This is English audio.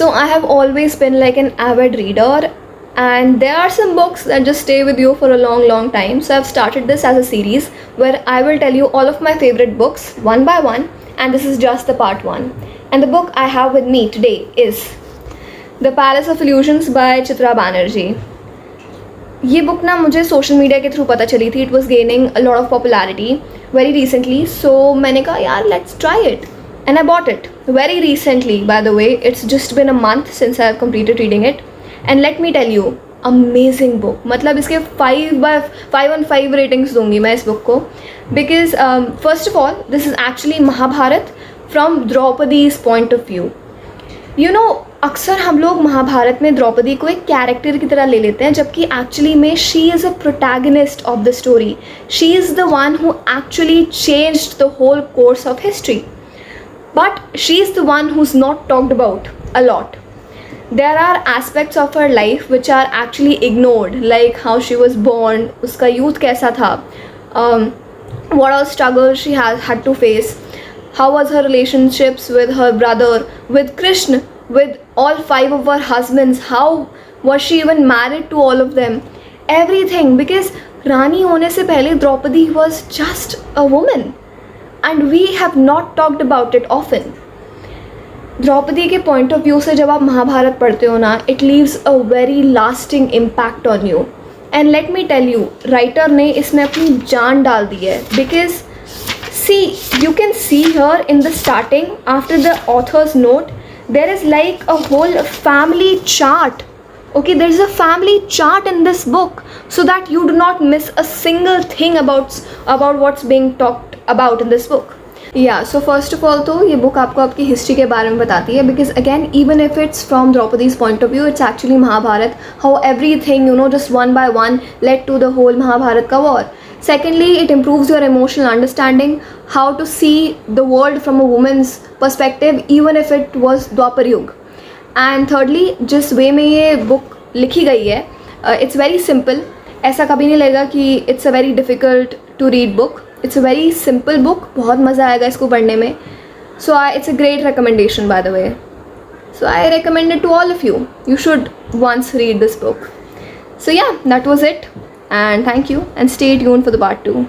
So I have always been like an avid reader, and there are some books that just stay with you for a long, long time. So I've started this as a series where I will tell you all of my favorite books one by one, and this is just the part one. And the book I have with me today is The Palace of Illusions by Chitra Banerjee. ये book ना मुझे social media के through पता चली थी. It was gaining a lot of popularity very recently, so मैंने कहा यार let's try it and I bought it very recently. By the way, it's just been a month since I have completed reading it, and let me tell you, amazing book. मतलब इसके 5/5 ratings दूंगी मैं इस book को, because first of all this is actually Mahabharat from Draupadi's point of view. You know, अक्सर हम लोग महाभारत में द्रौपदी को एक कैरेक्टर की तरह ले लेते हैं, जबकि एक्चुअली में she is a protagonist of the story. She is the one who actually changed the whole course of history, but she is the one who is not talked about a lot. There are aspects of her life which are actually ignored, like how she was born, उसका youth कैसा था, what all struggles she had to face, how was her relationships with her brother, with Krishna, with all 5 of her husbands, how was she even married to all of them, everything. Because रानी होने से पहले Draupadi was just a woman and we have not talked about it often. Draupadi के point of view से जब आप महाभारत पढ़ते हो ना, it leaves a very lasting impact on you. And let me tell you, writer ने इसमें अपनी जान डाल दी है. Because see, you can see her in the starting after the author's note there is like a whole family chart. Okay, there is a family chart in this book so that you do not miss a single thing about what's being talked about in this book. Yeah, so first of all तो ये book आपको आपकी history के बारे में बताती है, because again even if it's from Draupadi's point of view, it's actually Mahabharat, how everything, you know, just one by one led to the whole Mahabharat का war. Secondly, it improves your emotional understanding, how to see the world from a woman's perspective even if it was Dwapar Yug. And thirdly, जिस way में ये book लिखी गई है, it's very simple. ऐसा कभी नहीं लगेगा कि it's a very difficult to read book. It's a very simple book. बहुत मज़ा आएगा इसको पढ़ने में. So it's a great recommendation, by the way. So I recommend it to all of you. You should once read this book. So yeah, that was it. And thank you, and stay tuned for the part 2.